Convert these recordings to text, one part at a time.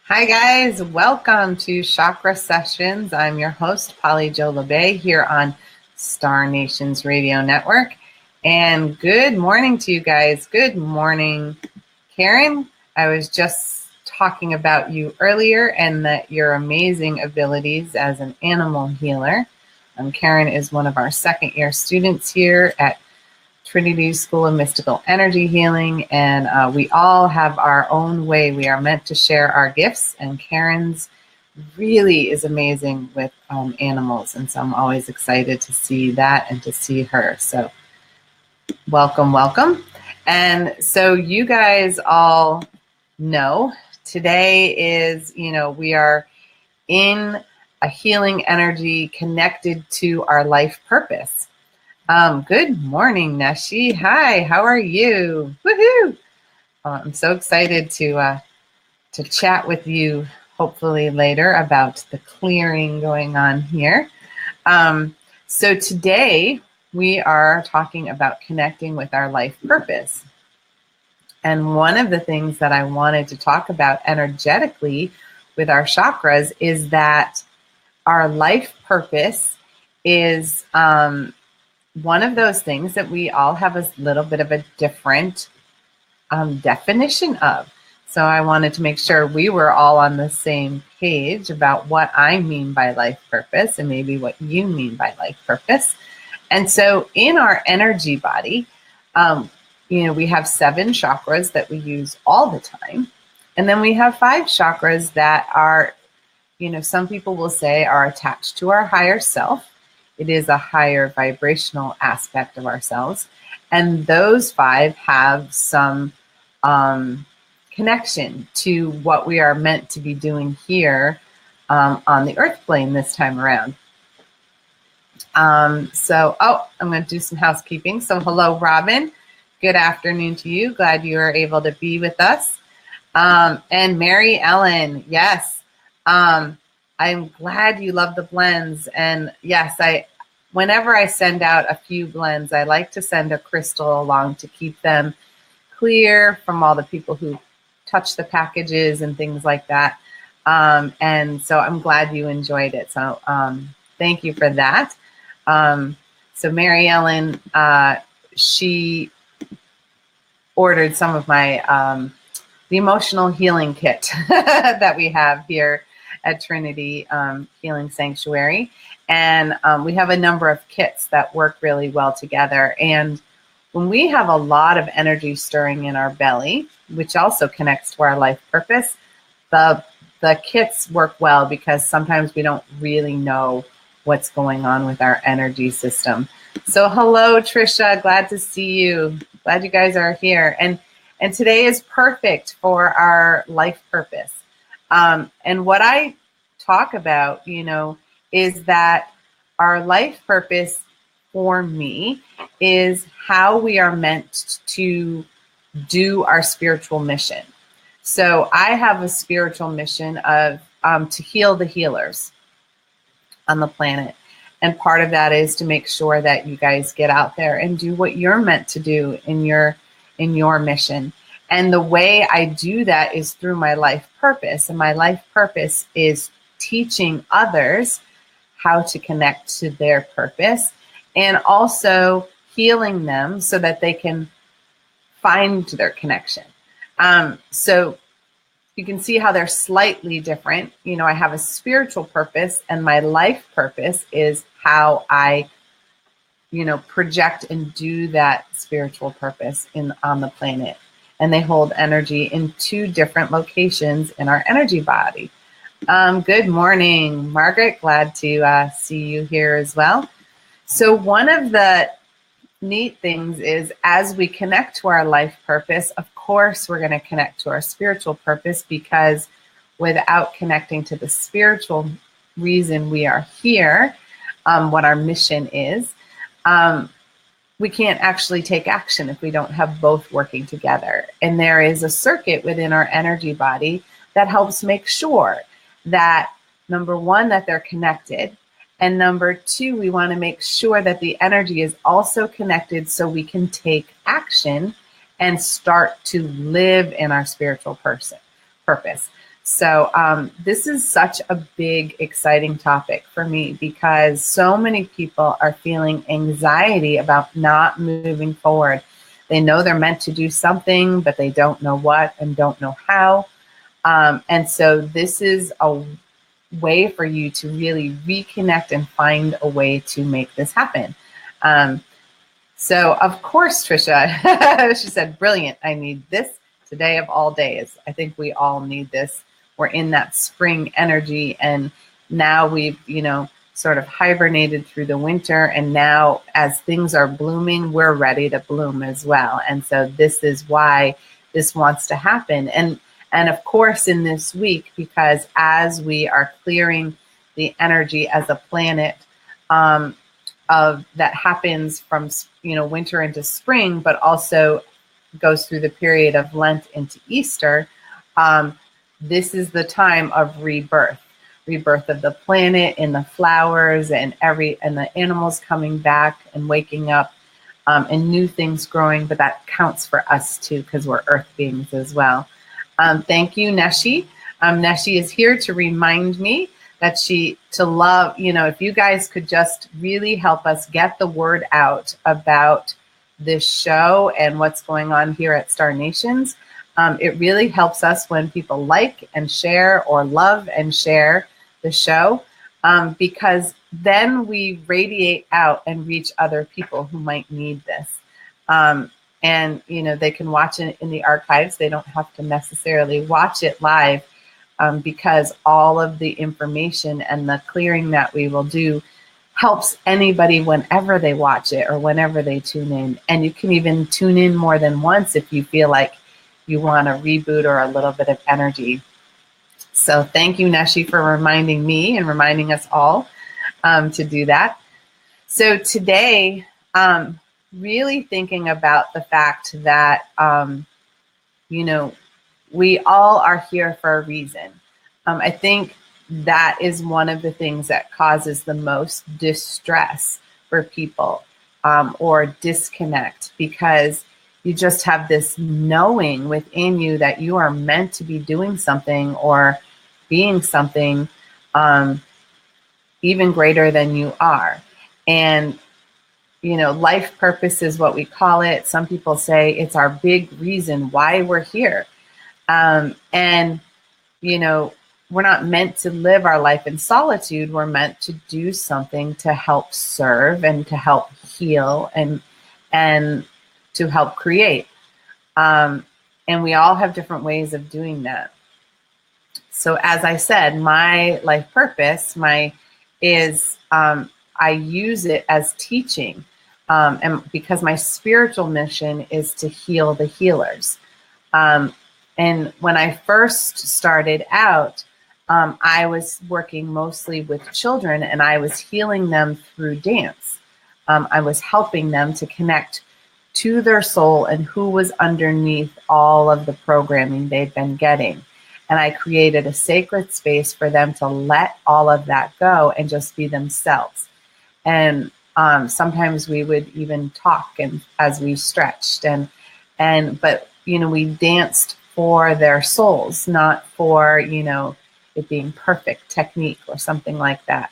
Hi guys, welcome to Chakra Sessions. I'm your host, Polly Jo Labbé, here on Star Nations Radio Network. And good morning to you guys. Good morning, Karen. I was just talking about you earlier and that your amazing abilities as an animal healer. Karen is one of our second-year students here at Trinity School of Mystical Energy Healing, and we all have our own way. We are meant to share our gifts, and Karen's really is amazing with animals, and so I'm always excited to see that and to see her. So welcome, welcome. And so you guys all know today is, we are in a healing energy connected to our life purpose. Good morning, Neshi. Hi, how are you? Woohoo! I'm so excited to chat with you hopefully later about the clearing going on here. So today we are talking about connecting with our life purpose. And one of the things that I wanted to talk about energetically with our chakras is that our life purpose is one of those things that we all have a little bit of a different definition of. So I wanted to make sure we were all on the same page about what I mean by life purpose and maybe what you mean by life purpose. And so in our energy body, we have 7 chakras that we use all the time. And then we have 5 chakras that are, some people will say are attached to our higher self. It is a higher vibrational aspect of ourselves. And those 5 have some connection to what we are meant to be doing here on the earth plane this time around. I'm going to do some housekeeping. So hello, Robin. Good afternoon to you. Glad you are able to be with us. And Mary Ellen, yes. I'm glad you love the blends. And yes, whenever I send out a few blends, I like to send a crystal along to keep them clear from all the people who touch the packages and things like that. And so I'm glad you enjoyed it. So thank you for that. So Mary Ellen, she ordered some of my the emotional healing kit that we have here at Trinity Healing Sanctuary. And we have a number of kits that work really well together. And when we have a lot of energy stirring in our belly, which also connects to our life purpose, the kits work well because sometimes we don't really know what's going on with our energy system. So hello, Trisha. Glad to see you. Glad you guys are here. And today is perfect for our life purpose. And what I talk about, is that our life purpose for me is how we are meant to do our spiritual mission. So I have a spiritual mission of to heal the healers on the planet. And part of that is to make sure that you guys get out there and do what you're meant to do in your mission. And the way I do that is through my life purpose. And my life purpose is teaching others how to connect to their purpose and also healing them so that they can find their connection. So you can see how they're slightly different. I have a spiritual purpose, and my life purpose is how I, project and do that spiritual purpose on the planet. And they hold energy in 2 different locations in our energy body. Good morning, Margaret. Glad to see you here as well. So one of the neat things is as we connect to our life purpose, of course, we're going to connect to our spiritual purpose, because without connecting to the spiritual reason we are here, what our mission is, we can't actually take action if we don't have both working together. And there is a circuit within our energy body that helps make sure that, number 1, that they're connected. And number 2, we want to make sure that the energy is also connected so we can take action and start to live in our spiritual purpose. So this is such a big, exciting topic for me because so many people are feeling anxiety about not moving forward. They know they're meant to do something, but they don't know what and don't know how. And so this is a way for you to really reconnect and find a way to make this happen. So of course, Trisha, she said, brilliant. I need this today of all days. I think we all need this. We're in that spring energy, and now we've, sort of hibernated through the winter, and now as things are blooming, we're ready to bloom as well. And so this is why this wants to happen. And of course, in this week, because as we are clearing the energy as a planet of that happens from winter into spring, but also goes through the period of Lent into Easter. This is the time of rebirth of the planet and the flowers and the animals coming back and waking up and new things growing. But that counts for us too, because we're earth beings as well. Thank you, Neshi. Neshi is here to remind me that to love, if you guys could just really help us get the word out about this show and what's going on here at Star Nations. It really helps us when people like and share or love and share the show, because then we radiate out and reach other people who might need this. And, they can watch it in the archives. They don't have to necessarily watch it live, because all of the information and the clearing that we will do helps anybody whenever they watch it or whenever they tune in. And you can even tune in more than once if you feel like you want a reboot or a little bit of energy. So thank you, Neshi, for reminding me and reminding us all to do that. So today, really thinking about the fact that, we all are here for a reason. I think that is one of the things that causes the most distress for people, or disconnect, because you just have this knowing within you that you are meant to be doing something or being something even greater than you are. And, life purpose is what we call it. Some people say it's our big reason why we're here. And, we're not meant to live our life in solitude. We're meant to do something to help serve and to help heal and to help create. And we all have different ways of doing that. So as I said, my life purpose, is I use it as teaching. And because my spiritual mission is to heal the healers. And when I first started out, I was working mostly with children, and I was healing them through dance. I was helping them to connect to their soul and who was underneath all of the programming they'd been getting. And I created a sacred space for them to let all of that go and just be themselves. And sometimes we would even talk and as we stretched but we danced for their souls, not for it being perfect technique or something like that.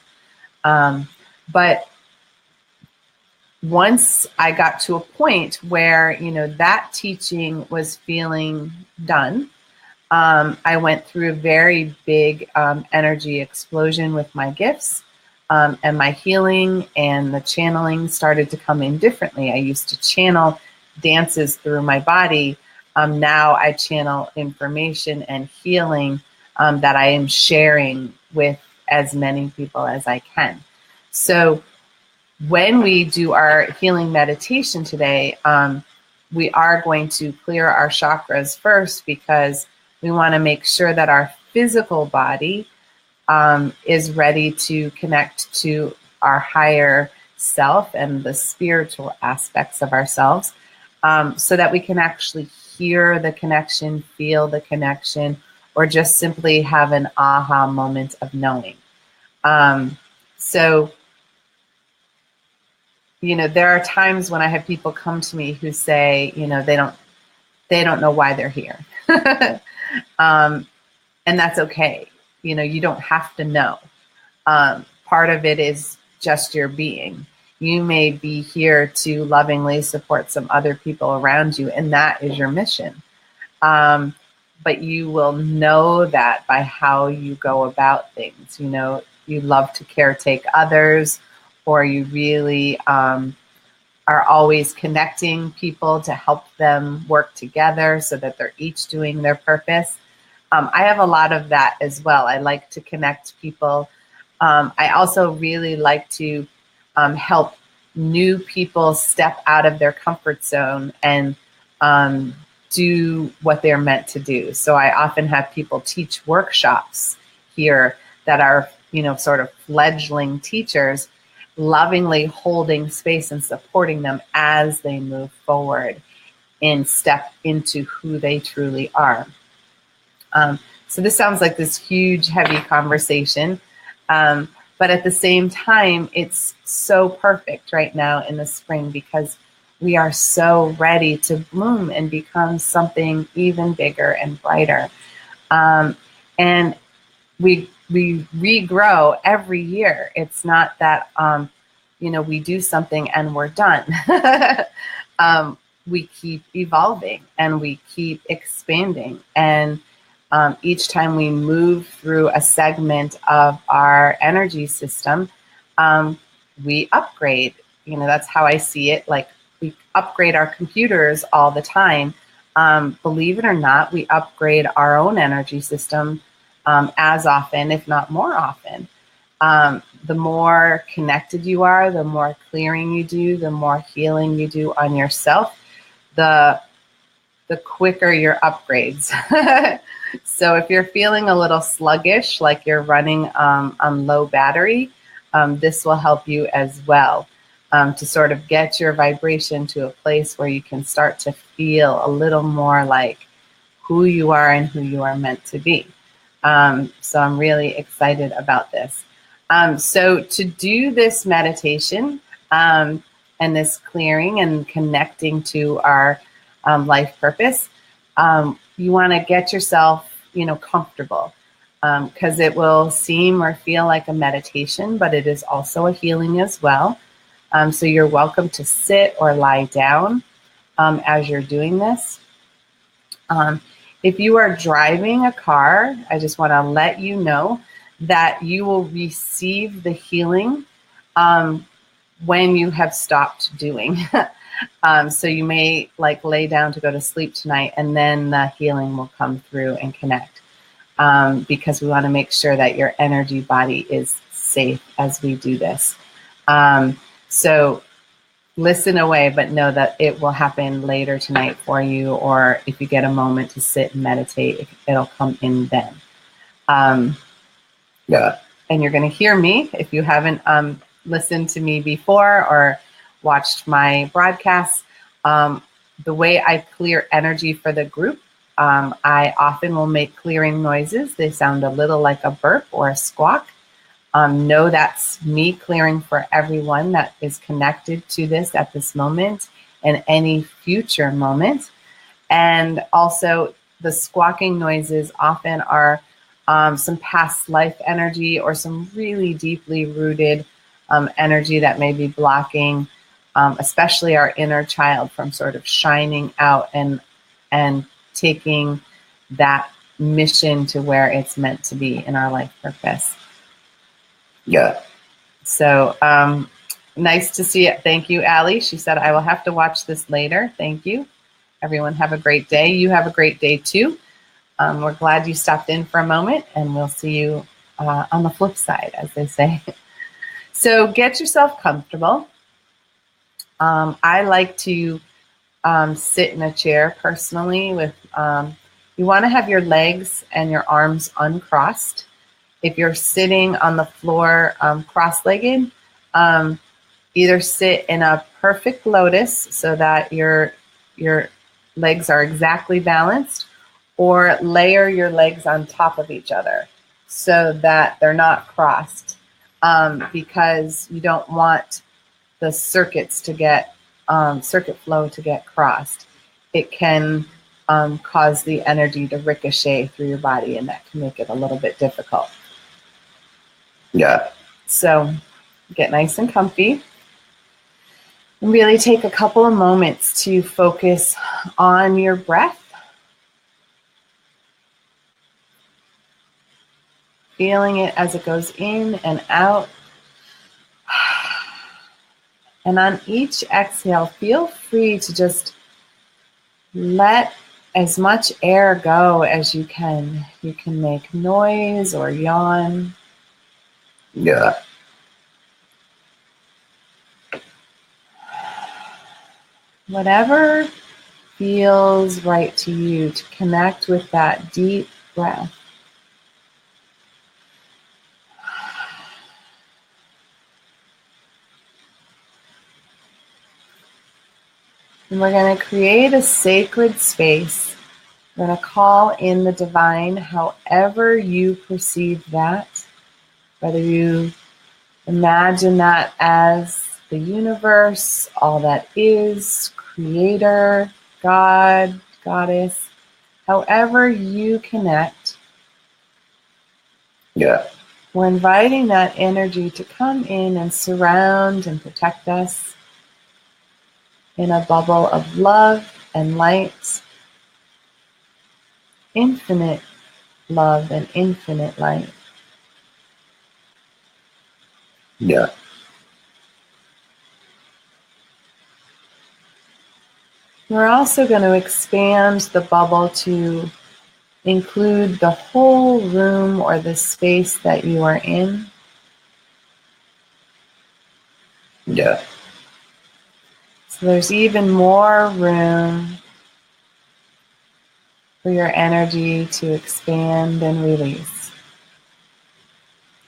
But once I got to a point where that teaching was feeling done, I went through a very big energy explosion with my gifts. And my healing and the channeling started to come in differently. I used to channel dances through my body. Now I channel information and healing that I am sharing with as many people as I can. So when we do our healing meditation today, we are going to clear our chakras first, because we want to make sure that our physical body is ready to connect to our higher self and the spiritual aspects of ourselves, so that we can actually hear the connection, feel the connection, or just simply have an aha moment of knowing. So, there are times when I have people come to me who say, they don't know why they're here. And that's okay. You know, you don't have to know. Part of it is just your being. You may be here to lovingly support some other people around you, and that is your mission. But you will know that by how you go about things. You know, you love to caretake others, or you really are always connecting people to help them work together so that they're each doing their purpose. I have a lot of that as well. I like to connect people. I also really like to help new people step out of their comfort zone and do what they're meant to do. So I often have people teach workshops here that are, you know, sort of fledgling teachers, lovingly holding space and supporting them as they move forward and step into who they truly are. So this sounds like this huge, heavy conversation. But at the same time, it's so perfect right now in the spring because we are so ready to bloom and become something even bigger and brighter. And we regrow every year. It's not that, you know, we do something and we're done. We keep evolving and we keep expanding. And each time we move through a segment of our energy system, we upgrade. You know, that's how I see it. Like, we upgrade our computers all the time. Believe it or not, we upgrade our own energy system as often, if not more often. The more connected you are, the more clearing you do, the more healing you do on yourself, the quicker your upgrades. So if you're feeling a little sluggish, like you're running on low battery, this will help you as well to sort of get your vibration to a place where you can start to feel a little more like who you are and who you are meant to be. So I'm really excited about this. So to do this meditation and this clearing and connecting to our life purpose, you want to get yourself, you know, comfortable, because it will seem or feel like a meditation, but it is also a healing as well. So you're welcome to sit or lie down as you're doing this. If you are driving a car, I just want to let you know that you will receive the healing when you have stopped doing. So you may like lay down to go to sleep tonight, and then the healing will come through and connect, because we want to make sure that your energy body is safe as we do this. So listen away, but know that it will happen later tonight for you, or if you get a moment to sit and meditate, it'll come in then. Yeah. And you're going to hear me if you haven't listened to me before or watched my broadcasts. The way I clear energy for the group, I often will make clearing noises. They sound a little like a burp or a squawk. Know that's me clearing for everyone that is connected to this at this moment and any future moment. And also the squawking noises often are some past life energy or some really deeply rooted energy that may be blocking, especially our inner child, from sort of shining out and taking that mission to where it's meant to be in our life purpose. Yeah. So nice to see it. Thank you, Allie. She said, I will have to watch this later. Thank you. Everyone have a great day. You have a great day too. We're glad you stopped in for a moment, and we'll see you on the flip side, as they say. So get yourself comfortable. I like to sit in a chair personally with, you want to have your legs and your arms uncrossed. If you're sitting on the floor cross-legged, either sit in a perfect lotus so that your legs are exactly balanced, or layer your legs on top of each other so that they're not crossed, because you don't want the circuits to get, circuit flow to get crossed. It can cause the energy to ricochet through your body, and that can make it a little bit difficult. Yeah. So get nice and comfy and really take a couple of moments to focus on your breath. Feeling it as it goes in and out. And on each exhale, feel free to just let as much air go as you can. You can make noise or yawn. Yeah. Whatever feels right to you to connect with that deep breath. And we're going to create a sacred space. We're going to call in the divine however you perceive that, whether you imagine that as the universe, all that is, creator, God, goddess, however you connect. Yeah. We're inviting that energy to come in and surround and protect us in a bubble of love and light, infinite love and infinite light. Yeah. We're also going to expand the bubble to include the whole room or the space that you are in. Yeah. So there's even more room for your energy to expand and release.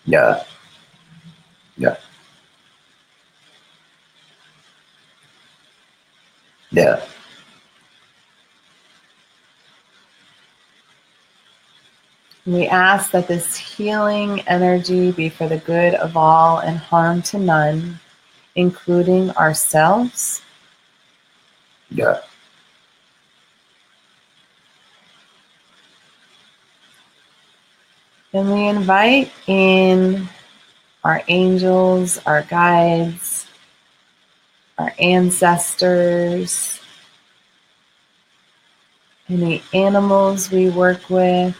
Yeah. Yeah. Yeah. And we ask that this healing energy be for the good of all and harm to none, including ourselves. Yeah. And we invite in our angels, our guides, our ancestors, any animals we work with,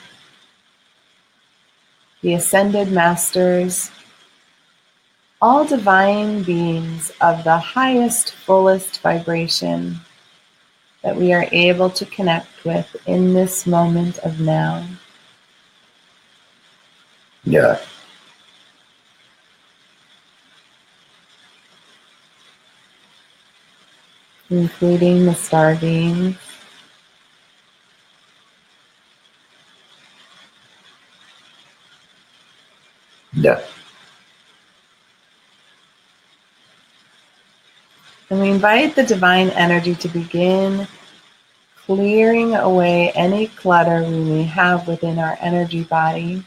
the ascended masters, all divine beings of the highest, fullest vibration that we are able to connect with in this moment of now. Yeah. Including the star beings. Yeah. And we invite the divine energy to begin clearing away any clutter we may have within our energy body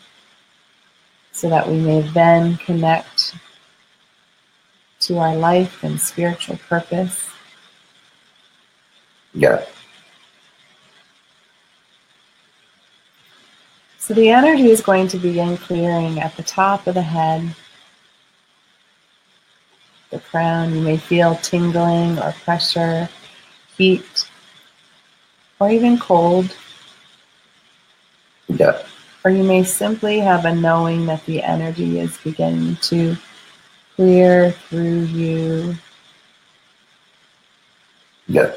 so that we may then connect to our life and spiritual purpose. Yeah. So the energy is going to begin clearing at the top of the head, the crown. You may feel tingling or pressure, heat, or even cold. Yeah. Or you may simply have a knowing that the energy is beginning to clear through you. Yeah.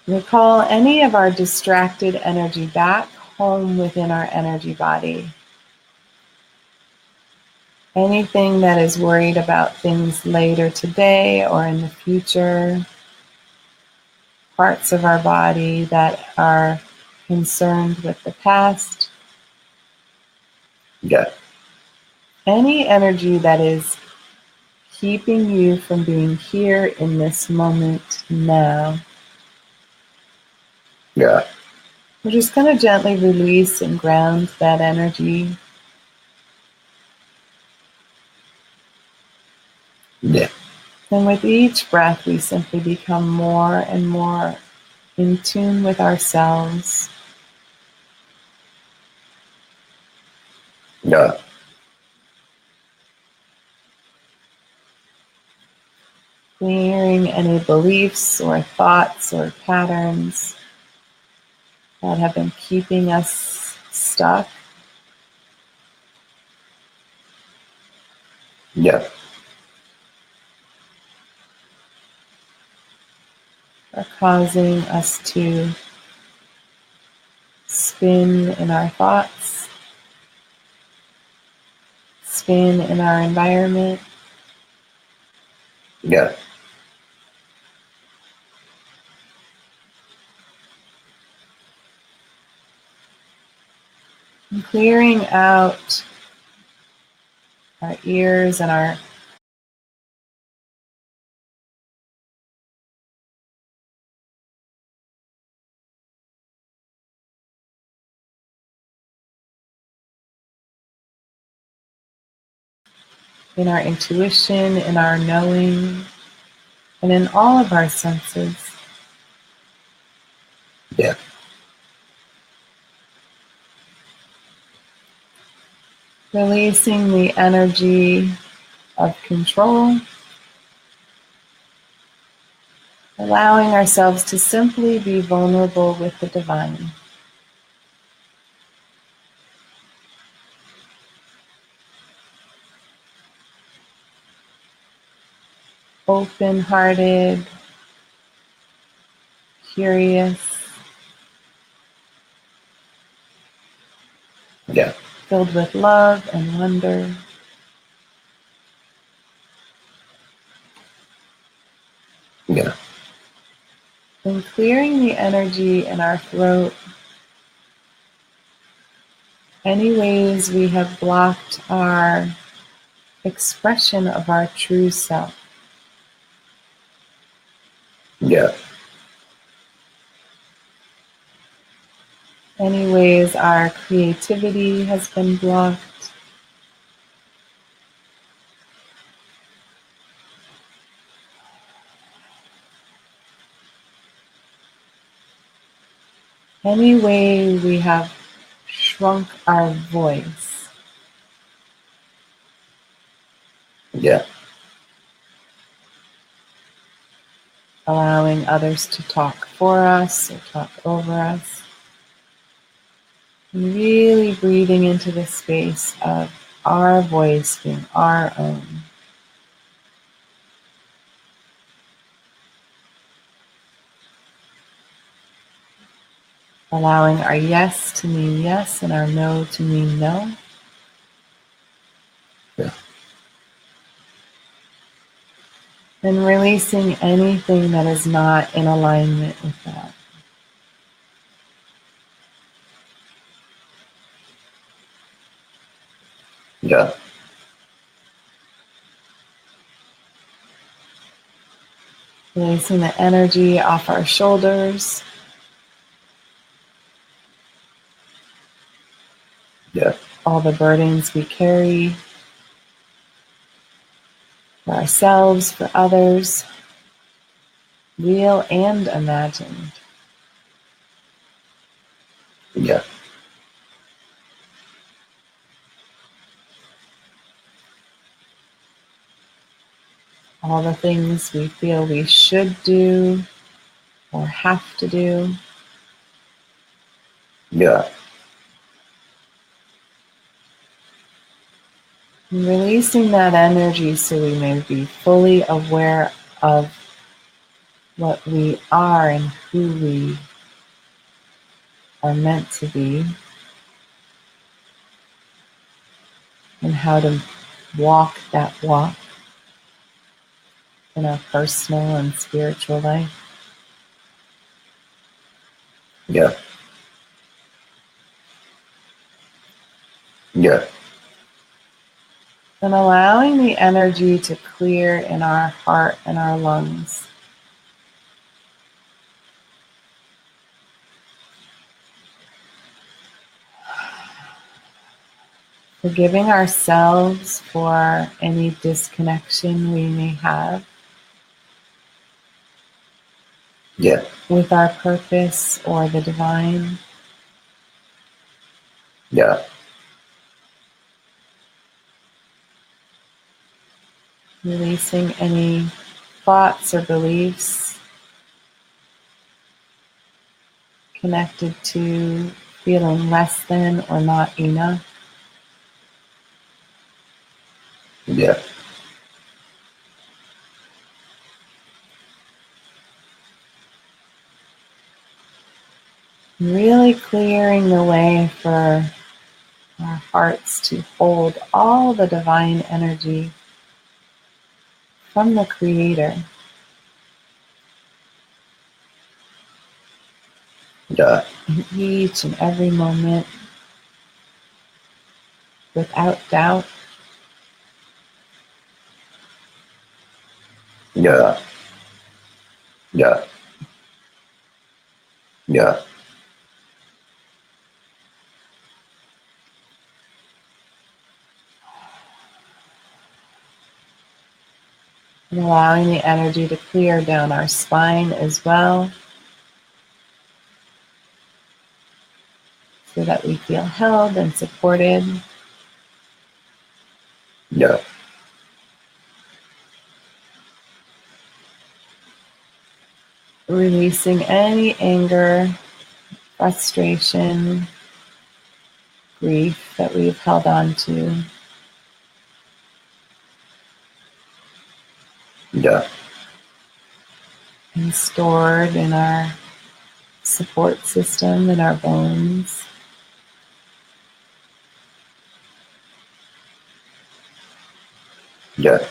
We call any of our distracted energy back home within our energy body. Anything that is worried about things later today or in the future, parts of our body that are concerned with the past, Yeah. any energy that is keeping you from being here in this moment now. Yeah. We're just going to gently release and ground that energy. Yeah. And with each breath, we simply become more and more in tune with ourselves, Yeah. clearing any beliefs or thoughts or patterns that have been keeping us stuck. Yeah. Are causing us to spin in our thoughts, spin in our environment, Yeah. and clearing out our ears and our in our intuition, in our knowing, and in all of our senses. Yeah. Releasing the energy of control, allowing ourselves to simply be vulnerable with the divine. Open-hearted, curious, Yeah. filled with love and wonder. Yeah. And clearing the energy in our throat, any ways we have blocked our expression of our true self. Yeah. Any ways our creativity has been blocked. Any way we have shrunk our voice. Yeah. Allowing others to talk for us or talk over us. And really breathing into the space of our voice being our own. Allowing our yes to mean yes and our no to mean no. Yeah. And releasing anything that is not in alignment with that. Yeah. Releasing the energy off our shoulders. Yeah. All the burdens we carry for ourselves, for others, real and imagined. Yeah. All the things we feel we should do or have to do. Yeah. And releasing that energy so we may be fully aware of what we are and who we are meant to be, and how to walk that walk in our personal and spiritual life. Yeah. Yeah. And allowing the energy to clear in our heart and our lungs. Forgiving ourselves for any disconnection we may have Yeah. with our purpose or the divine. Yeah. Releasing any thoughts or beliefs connected to feeling less than or not enough. Yeah. Really clearing the way for our hearts to hold all the divine energy from the Creator Yeah. in each and every moment without doubt. Yeah. Yeah. Yeah. And allowing the energy to clear down our spine as well, so that we feel held and supported. Yeah. Releasing any anger, frustration, grief that we've held on to. Yeah. And stored in our support system, in our bones. Yeah.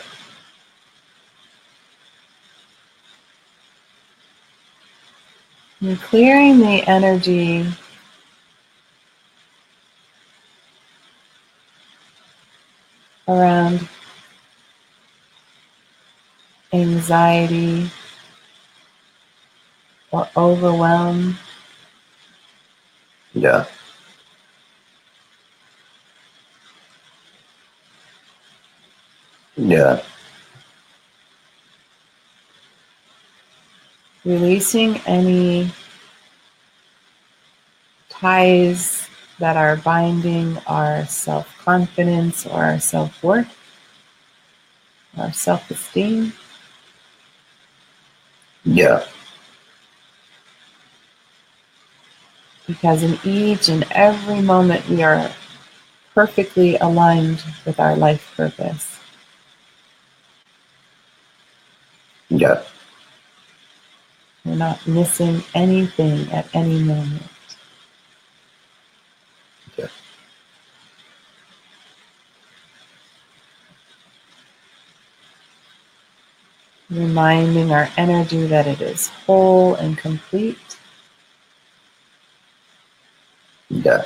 And clearing the energy around anxiety or overwhelm. Yeah. Yeah. Releasing any ties that are binding our self-confidence or our self-worth, our self-esteem. Yeah. Because in each and every moment we are perfectly aligned with our life purpose. Yeah. We're not missing anything at any moment. Yeah. Reminding our energy that it is whole and complete. Yeah.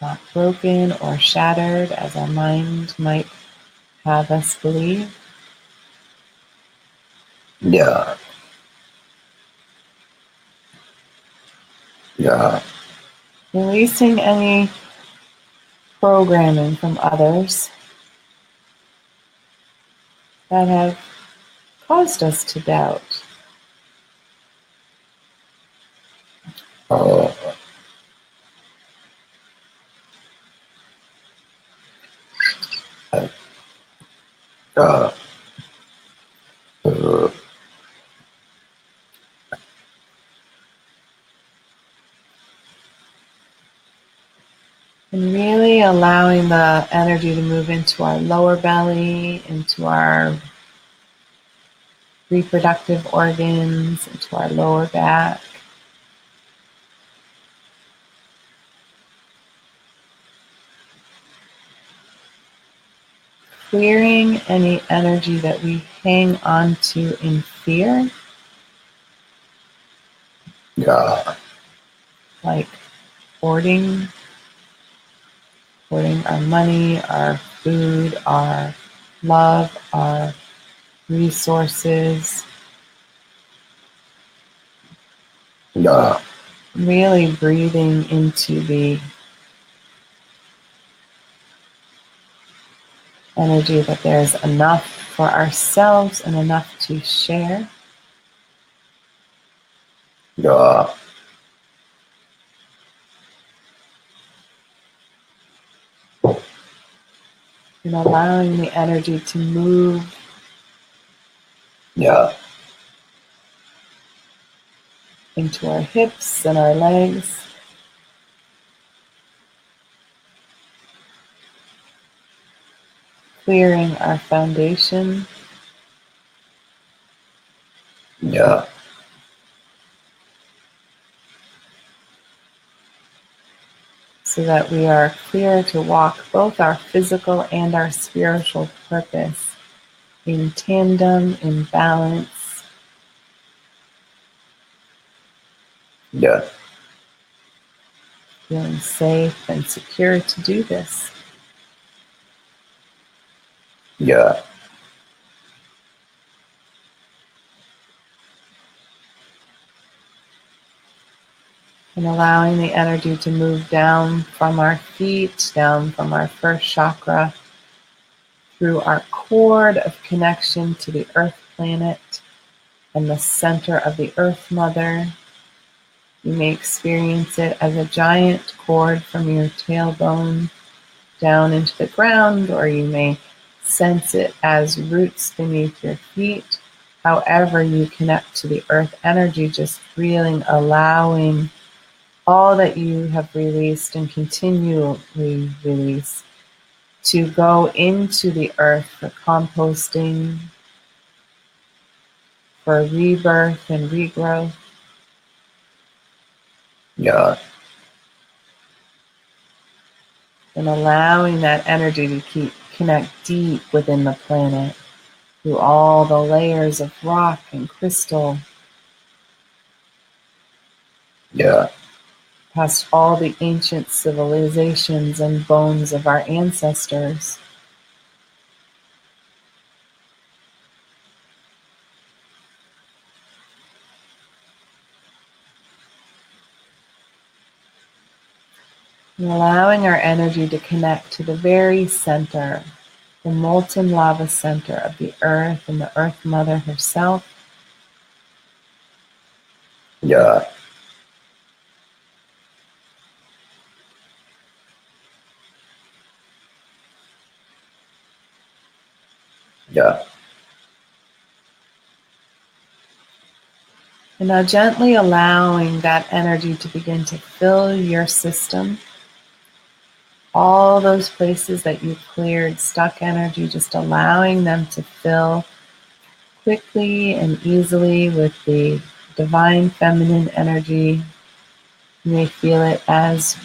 Not broken or shattered as our mind might have us believe. Yeah. Yeah. Releasing any programming from others that have caused us to doubt. Uh, uh, uh, And really allowing the energy to move into our lower belly, into our reproductive organs, into our lower back. Clearing any energy that we hang on to in fear, yeah. like hoarding our money, our food, our love, our resources. Yeah. Really breathing into the energy that there's enough for ourselves and enough to share. Yeah. And allowing the energy to move Yeah. into our hips and our legs. Clearing our foundation. Yeah. So that we are clear to walk both our physical and our spiritual purpose in tandem, in balance, Yeah. feeling safe and secure to do this. Yeah. And allowing the energy to move down from our feet, down from our first chakra, through our cord of connection to the Earth planet and the center of the Earth Mother. You may experience it as a giant cord from your tailbone down into the ground, or you may sense it as roots beneath your feet. However you connect to the Earth energy, just feeling, allowing all that you have released and continually release to go into the earth for composting, for rebirth and regrowth. Yeah. And allowing that energy to connect deep within the planet through all the layers of rock and crystal, Yeah. past all the ancient civilizations and bones of our ancestors. And allowing our energy to connect to the very center, the molten lava center of the earth and the Earth Mother herself. Yeah. Yeah. And now gently allowing that energy to begin to fill your system. All those places that you cleared stuck energy, just allowing them to fill quickly and easily with the divine feminine energy. You may feel it as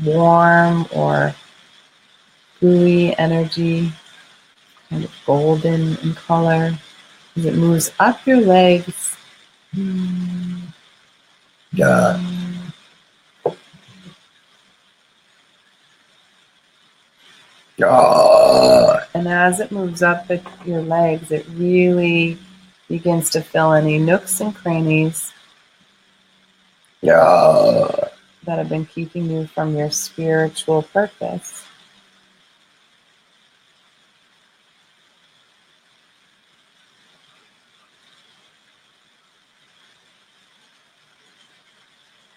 warm or gooey energy, kind of golden in color, as it moves up your legs. Yeah. Yeah. And as it moves up your legs, it really begins to fill any nooks and crannies Yeah. that have been keeping you from your spiritual purpose.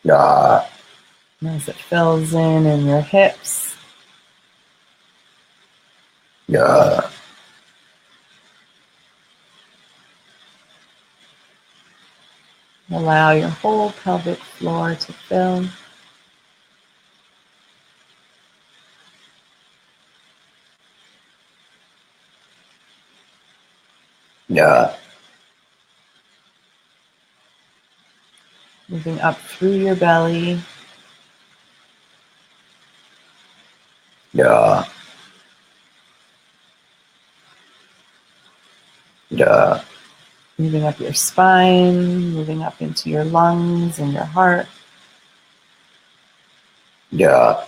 Yeah. And as it fills in your hips, Yeah. allow your whole pelvic floor to fill. Yeah. Moving up through your belly, Yeah. Yeah. moving up your spine, moving up into your lungs and your heart. Yeah.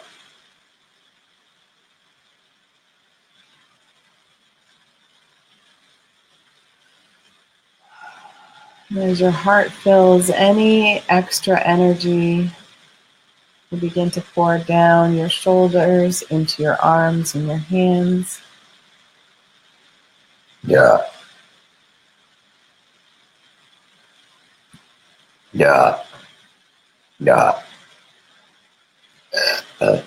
And as your heart fills, any extra energy will begin to pour down your shoulders into your arms and your hands. yeah, yeah, yeah, uh,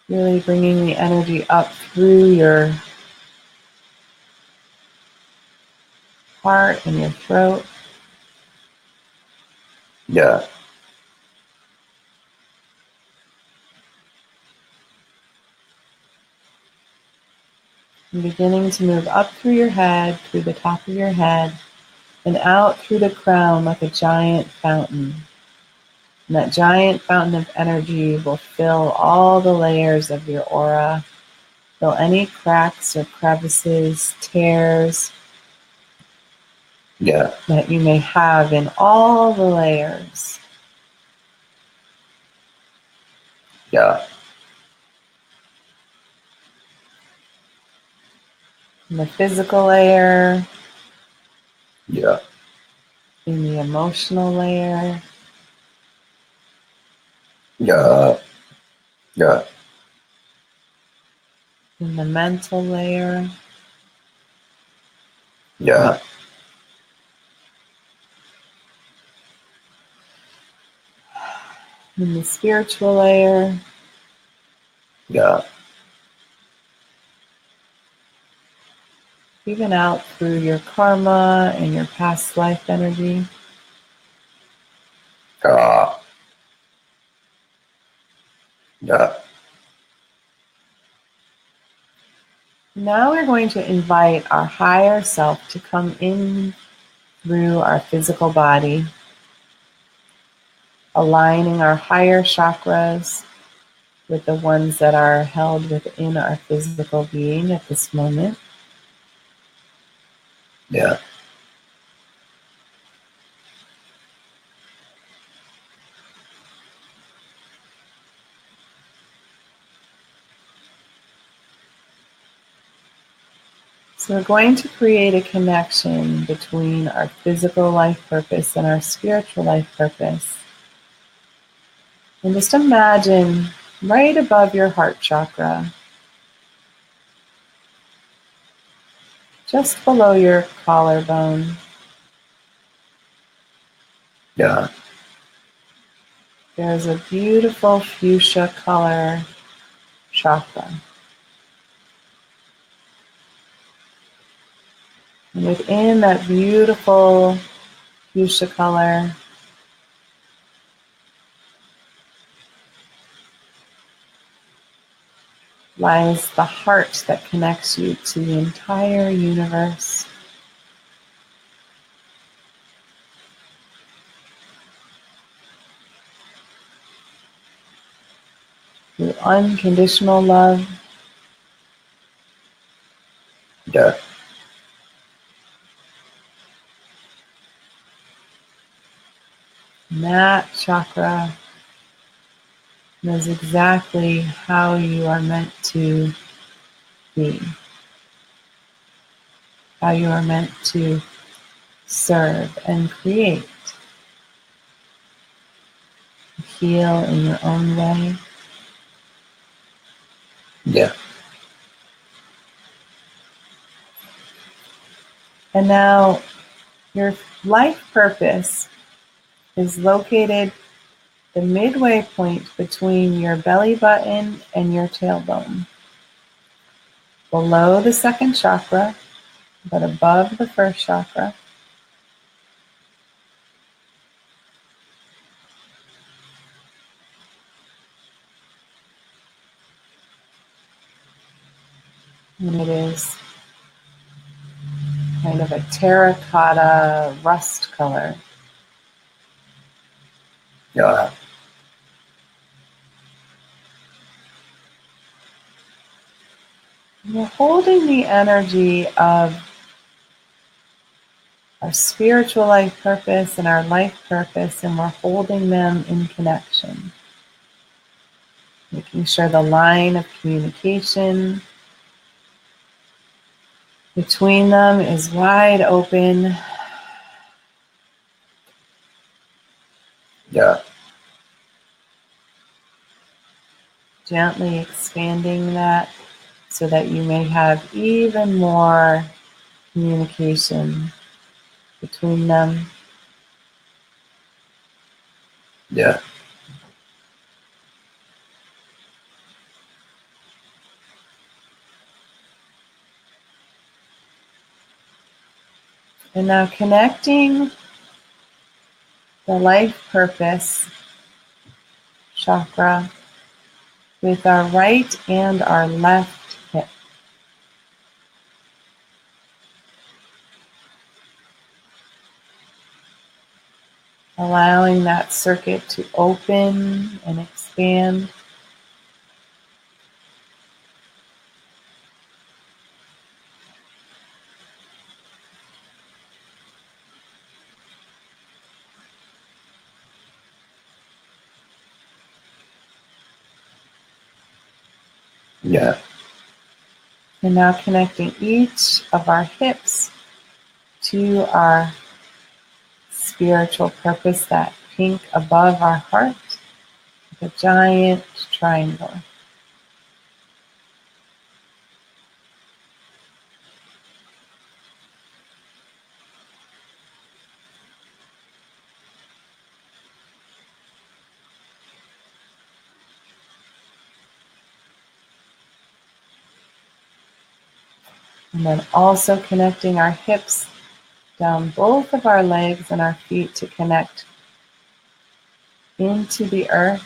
Really bringing the energy up through your heart and your throat. yeah, And beginning to move up through your head, through the top of your head, and out through the crown like a giant fountain. And that giant fountain of energy will fill all the layers of your aura, fill any cracks or crevices, tears yeah, that you may have in all the layers. yeah, In the physical layer, yeah, in the emotional layer, yeah, yeah, in the mental layer, yeah, in the spiritual layer, yeah, even out through your karma and your past life energy. yeah, yeah, Now we're going to invite our higher self to come in through our physical body, aligning our higher chakras with the ones that are held within our physical being at this moment. yeah, So we're going to create a connection between our physical life purpose and our spiritual life purpose. And just imagine right above your heart chakra, just below your collarbone, yeah, there's a beautiful fuchsia color chakra. And within that beautiful fuchsia color lies the heart that connects you to the entire universe. Through unconditional love, yeah, and that chakra knows exactly how you are meant to be, how you are meant to serve and create, heal in your own way. yeah, And now your life purpose is located the midway point between your belly button and your tailbone, below the second chakra, but above the first chakra. And it is kind of a terracotta rust color. yeah, And we're holding the energy of our spiritual life purpose and our life purpose, and we're holding them in connection. Making sure the line of communication between them is wide open. yeah, Gently expanding that so that you may have even more communication between them. Yeah. And now connecting the life purpose chakra with our right and our left hip. Allowing that circuit to open and expand. Yeah. And now connecting each of our hips to our spiritual purpose, that pink above our heart, with a giant triangle. And then also connecting our hips down both of our legs and our feet to connect into the earth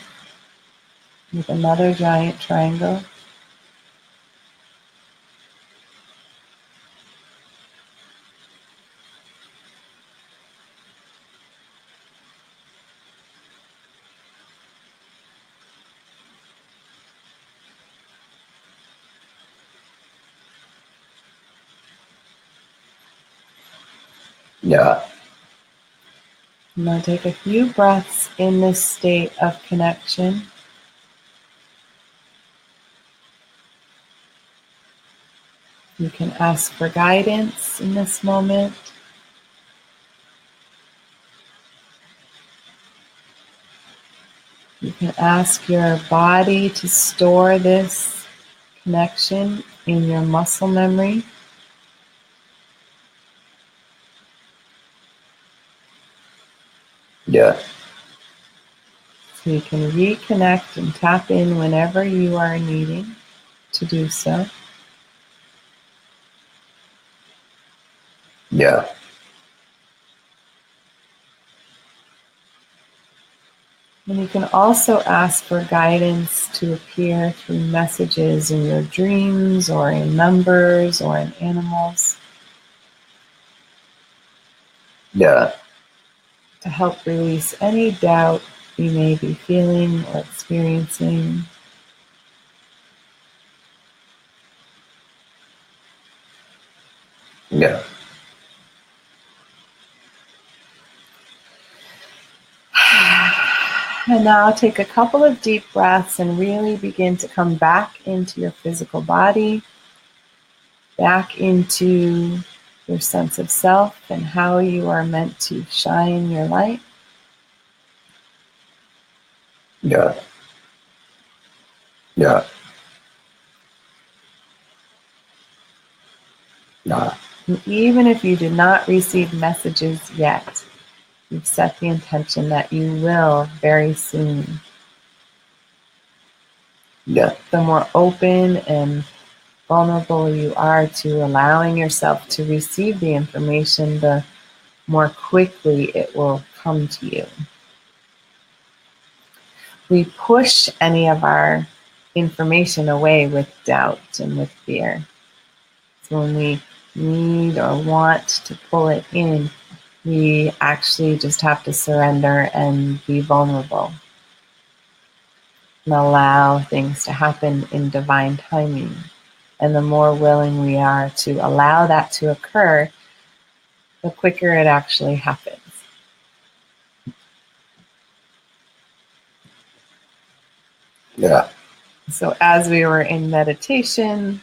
with another giant triangle. Yeah. Now take a few breaths in this state of connection. You can ask for guidance in this moment. You can ask your body to store this connection in your muscle memory. Yeah. So you can reconnect and tap in whenever you are needing to do so. Yeah. And you can also ask for guidance to appear through messages in your dreams or in numbers or in animals Yeah. to help release any doubt you may be feeling or experiencing. Yeah. And now take a couple of deep breaths and really begin to come back into your physical body, back into your sense of self and how you are meant to shine your light. Yeah. Yeah. Nah. And even if you did not receive messages yet, you've set the intention that you will very soon. Yeah. The more open and vulnerable you are to allowing yourself to receive the information, the more quickly it will come to you. We push any of our information away with doubt and with fear. So when we need or want to pull it in, we actually just have to surrender and be vulnerable and allow things to happen in divine timing. And the more willing we are to allow that to occur, the quicker it actually happens. Yeah. So as we were in meditation,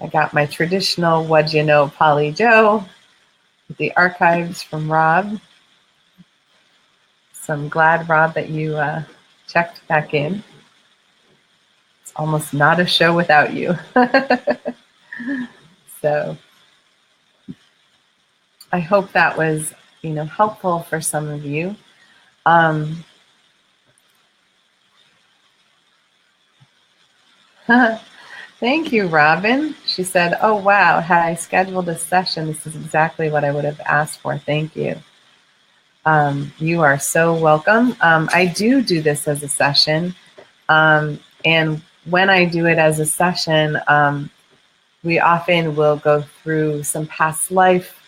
I got my traditional What'd You Know, Polly Jo, with the archives from Rob. So I'm glad, Rob, that you checked back in. almost not a show without you. So I hope that was, helpful for some of you. Thank you, Robin. She said, oh, wow, had I scheduled a session, this is exactly what I would have asked for. Thank you. You are so welcome. I do this as a session. And when I do it as a session, we often will go through some past life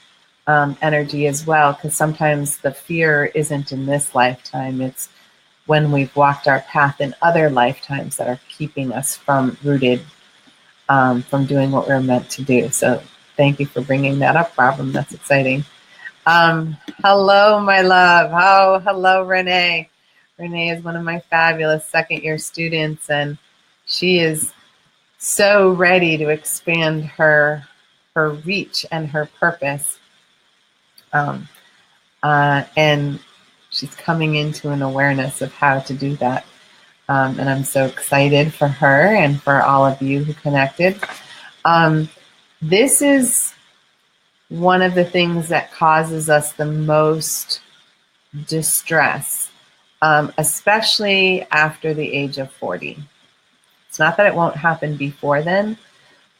energy as well, because sometimes the fear isn't in this lifetime. It's when we've walked our path in other lifetimes that are keeping us from doing what we're meant to do. So thank you for bringing that up, Robin. That's exciting. Hello, my love. Oh, hello, Renee. Renee is one of my fabulous second-year students, and she is so ready to expand her reach and her purpose. And she's coming into an awareness of how to do that. And I'm so excited for her and for all of you who connected. This is one of the things that causes us the most distress, especially after the age of 40. It's not that it won't happen before then,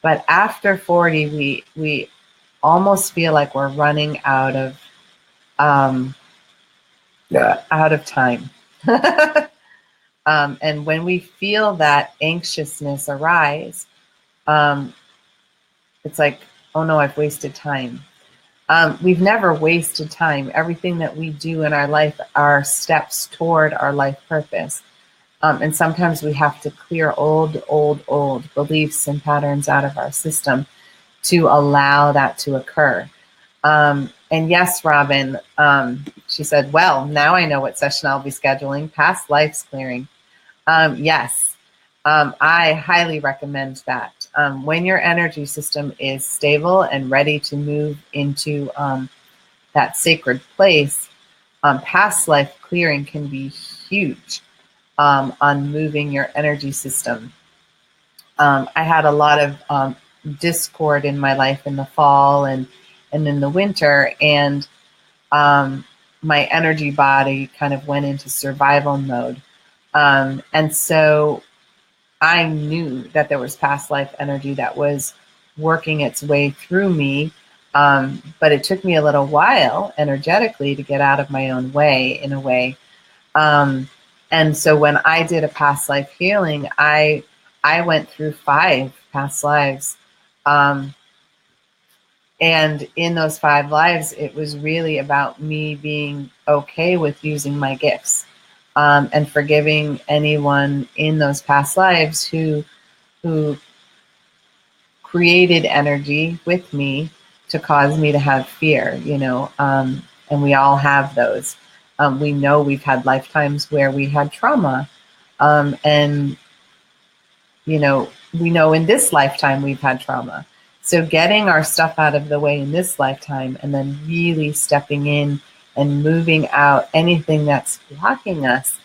but after 40, we almost feel like we're running out of time. And when we feel that anxiousness arise, it's like, oh no, I've wasted time. We've never wasted time. Everything that we do in our life are steps toward our life purpose. And sometimes we have to clear old beliefs and patterns out of our system to allow that to occur. And yes, Robin, she said, well, now I know what session I'll be scheduling, past lives clearing. Yes, I highly recommend that. When your energy system is stable and ready to move into that sacred place, past life clearing can be huge on moving your energy system. I had a lot of discord in my life in the fall and in the winter, and my energy body kind of went into survival mode. And so I knew that there was past life energy that was working its way through me, but it took me a little while energetically to get out of my own way, in a way. And so when I did a past life healing, I went through 5 past lives. And in those 5 lives, it was really about me being okay with using my gifts, and forgiving anyone in those past lives who created energy with me to cause me to have fear, and we all have those. We know we've had lifetimes where we had trauma, and we know in this lifetime we've had trauma. So getting our stuff out of the way in this lifetime, and then really stepping in and moving out anything that's blocking us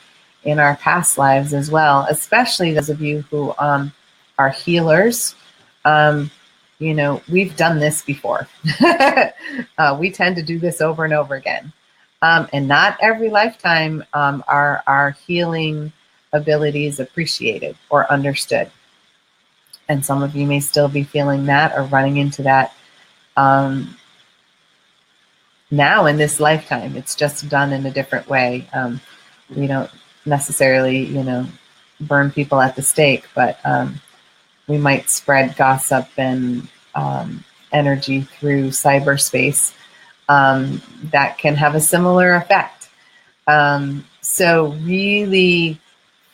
in our past lives as well, especially those of you who are healers. We've done this before. We tend to do this over and over again. And not every lifetime are our healing abilities appreciated or understood. And some of you may still be feeling that or running into that now in this lifetime. It's just done in a different way. We don't necessarily, burn people at the stake, but we might spread gossip and energy through cyberspace that can have a similar effect. So really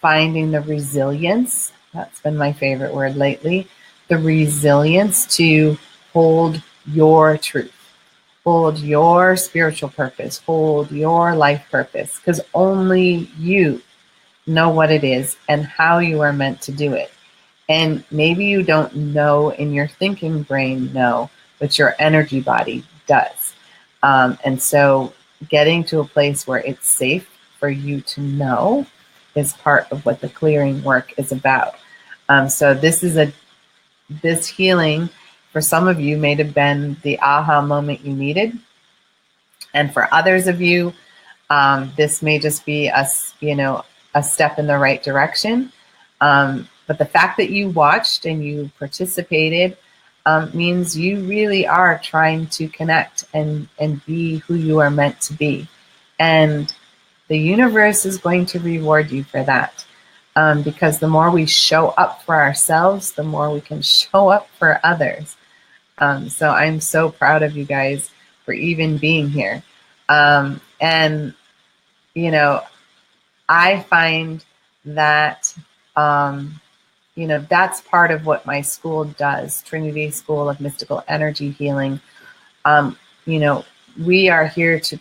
finding the resilience, that's been my favorite word lately, the resilience to hold your truth, hold your spiritual purpose, hold your life purpose, because only you know what it is and how you are meant to do it. And maybe you don't know in your thinking brain, but your energy body does. And so getting to a place where it's safe for you to know is part of what the clearing work is about. So this healing for some of you may have been the aha moment you needed. And for others of you, this may just be a step in the right direction. But the fact that you watched and you participated means you really are trying to connect and be who you are meant to be. And the universe is going to reward you for that. Because the more we show up for ourselves, the more we can show up for others. So I'm so proud of you guys for even being here. And, I find that, that's part of what my school does, Trinity School of Mystical Energy Healing. We are here to,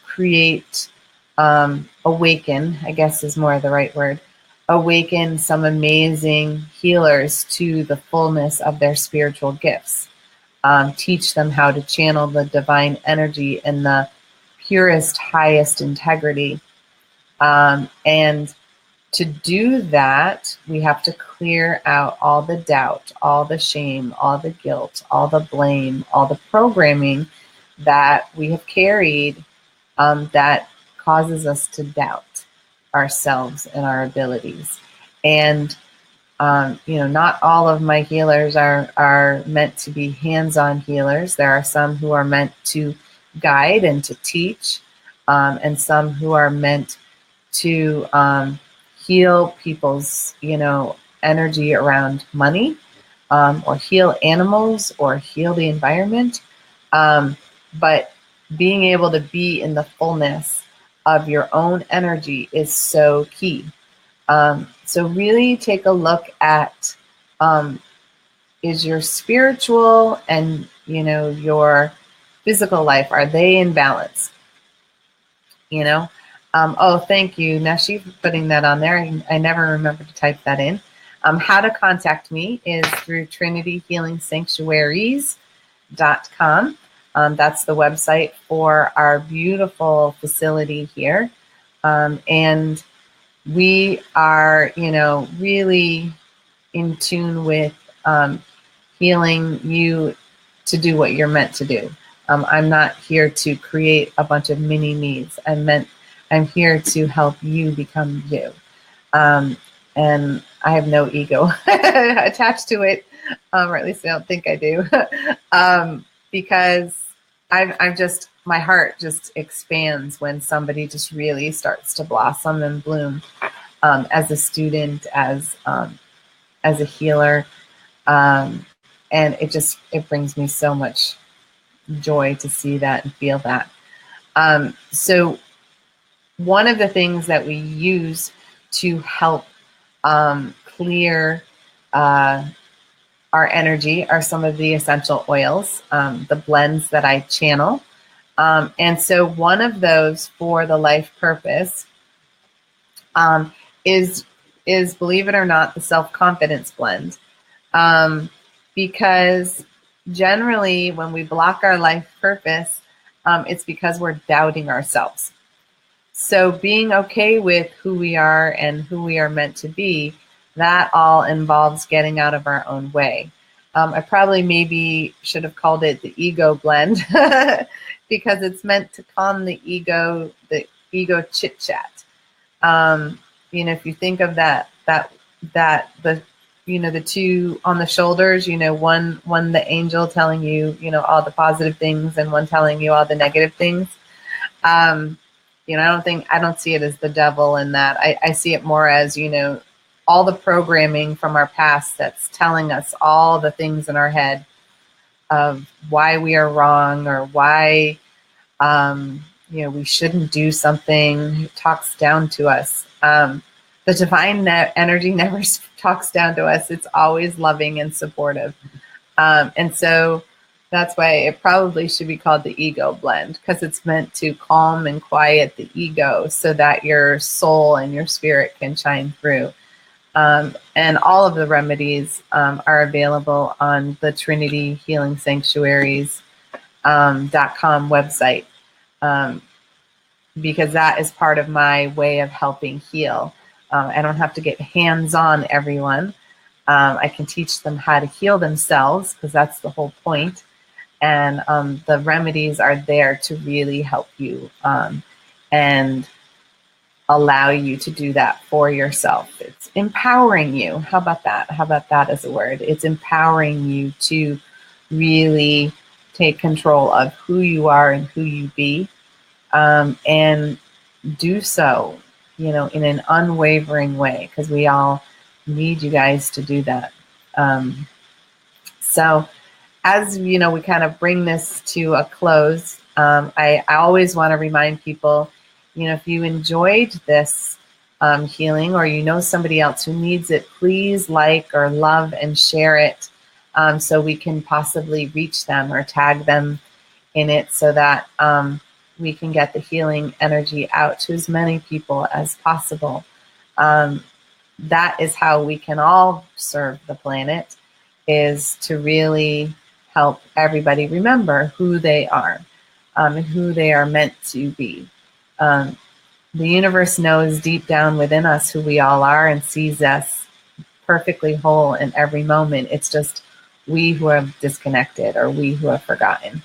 create, awaken, I guess is more the right word, awaken some amazing healers to the fullness of their spiritual gifts. Teach them how to channel the divine energy in the purest, highest integrity. And to do that, we have to clear out all the doubt, all the shame, all the guilt, all the blame, all the programming that we have carried that causes us to doubt ourselves and our abilities. And not all of my healers are meant to be hands-on healers. There are some who are meant to guide and to teach, and some who are meant to heal people's, energy around money, or heal animals, or heal the environment. But being able to be in the fullness of your own energy is so key. So really take a look at, is your spiritual and, your physical life, are they in balance? Oh, thank you, Neshi, for putting that on there. I never remember to type that in. How to contact me is through trinityhealingsanctuaries.com. That's the website for our beautiful facility here. And we are, really in tune with healing you to do what you're meant to do. I'm not here to create a bunch of mini me's. I'm here to help you become you. And I have no ego attached to it, or at least I don't think I do, because I'm just, my heart just expands when somebody just really starts to blossom and bloom, as a student, as a healer. And it brings me so much joy to see that and feel that. So one of the things that we use to help clear our energy are some of the essential oils, the blends that I channel. And so one of those for the life purpose is, believe it or not, the self-confidence blend. Because generally when we block our life purpose, it's because we're doubting ourselves. So being okay with who we are and who we are meant to be, that all involves getting out of our own way. I probably maybe should have called it the ego blend because it's meant to calm the ego chit chat. If you think of that the two on the shoulders, one the angel telling you, all the positive things and one telling you all the negative things. I don't see it as the devil in that. I see it more as, all the programming from our past that's telling us all the things in our head of why we are wrong or why, we shouldn't do something. It talks down to us. The divine energy never talks down to us. It's always loving and supportive. And so that's why it probably should be called the ego blend, because it's meant to calm and quiet the ego so that your soul and your spirit can shine through. And all of the remedies are available on the Trinity Healing Sanctuaries.com website, because that is part of my way of helping heal. I don't have to get hands-on everyone. I can teach them how to heal themselves, because that's the whole point. And the remedies are there to really help you and allow you to do that for yourself. It's empowering you. How about that? How about that as a word? It's empowering you to really take control of who you are and who you be, and do so, in an unwavering way, because we all need you guys to do that. So as we kind of bring this to a close, I always want to remind people, if you enjoyed this healing, or somebody else who needs it, please like or love and share it, so we can possibly reach them or tag them in it, so that we can get the healing energy out to as many people as possible. That is how we can all serve the planet, is to really help everybody remember who they are, and who they are meant to be. The universe knows deep down within us who we all are and sees us perfectly whole in every moment. It's just we who have disconnected, or we who have forgotten.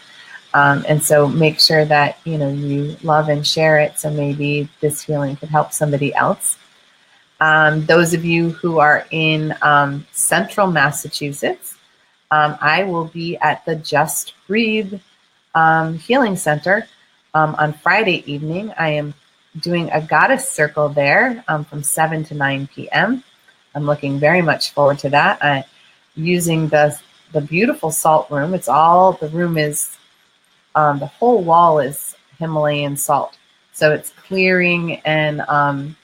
And so make sure that, you love and share it, so maybe this healing could help somebody else. Those of you who are in central Massachusetts, I will be at the Just Breathe Healing Center on Friday evening. I am doing a goddess circle there from 7 to 9 p.m. I'm looking very much forward to that. Using the beautiful salt room. The room is, the whole wall is Himalayan salt. So it's clearing and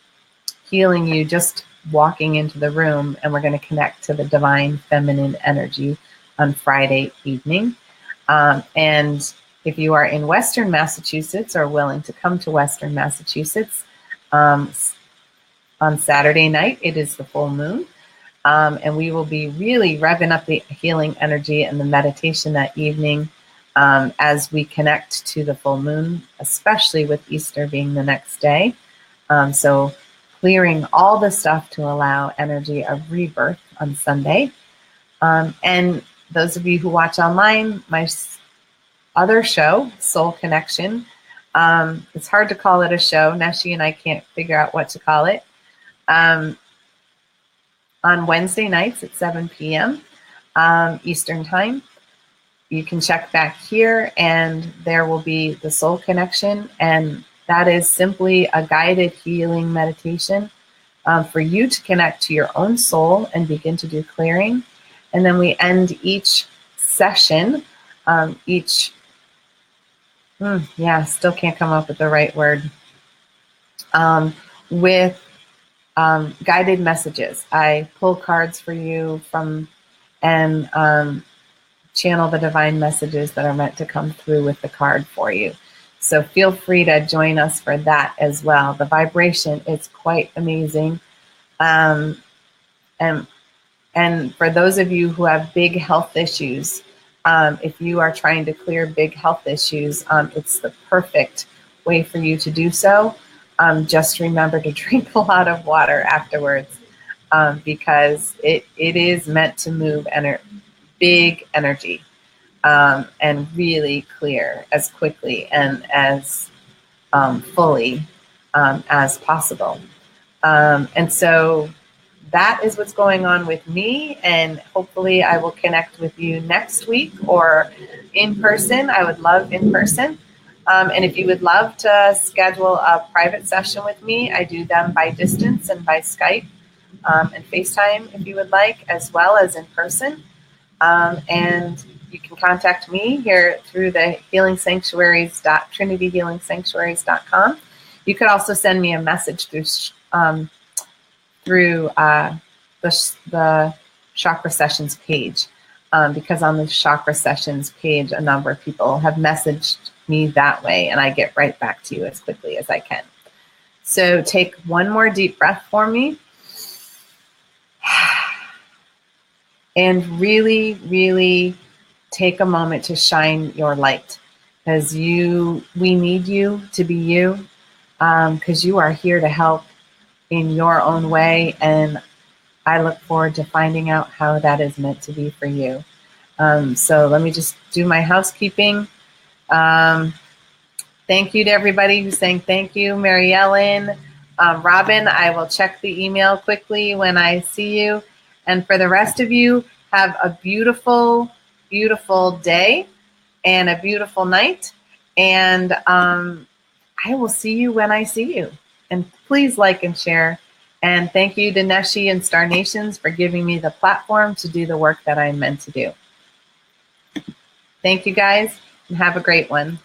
healing you just walking into the room, and we're going to connect to the divine feminine energy on Friday evening. And if you are in Western Massachusetts, or willing to come to Western Massachusetts, on Saturday night, it is the full moon. And we will be really revving up the healing energy and the meditation that evening, as we connect to the full moon, especially with Easter being the next day. So clearing all the stuff to allow energy of rebirth on Sunday. And those of you who watch online, my other show, Soul Connection, it's hard to call it a show. Neshi and I can't figure out what to call it. On Wednesday nights at 7 p.m. Eastern Time. You can check back here, and there will be the Soul Connection, and that is simply a guided healing meditation for you to connect to your own soul and begin to do clearing. And then we end each session, still can't come up with the right word, with guided messages. I pull cards for you and channel the divine messages that are meant to come through with the card for you. So feel free to join us for that as well. The vibration is quite amazing. And for those of you who have big health issues, if you are trying to clear big health issues, it's the perfect way for you to do so. Just remember to drink a lot of water afterwards, because it is meant to move big energy, and really clear as quickly and as fully as possible. And so that is what's going on with me, and hopefully I will connect with you next week or in person. I would love in person. And if you would love to schedule a private session with me, I do them by distance and by Skype and FaceTime if you would like, as well as in person. And you can contact me here through the trinityhealingsanctuaries.com. You could also send me a message through the Chakra Sessions page, because on the Chakra Sessions page, a number of people have messaged me that way, and I get right back to you as quickly as I can. So take one more deep breath for me. And really, really take a moment to shine your light, because we need you to be you, because you are here to help in your own way. And I look forward to finding out how that is meant to be for you. So let me just do my housekeeping. Thank you to everybody who's saying thank you. Mary Ellen, Robin, I will check the email quickly when I see you. And for the rest of you, have a beautiful, beautiful day and a beautiful night. And I will see you when I see you. And please like and share. And thank you to Neshi and Star Nations for giving me the platform to do the work that I'm meant to do. Thank you guys, and have a great one.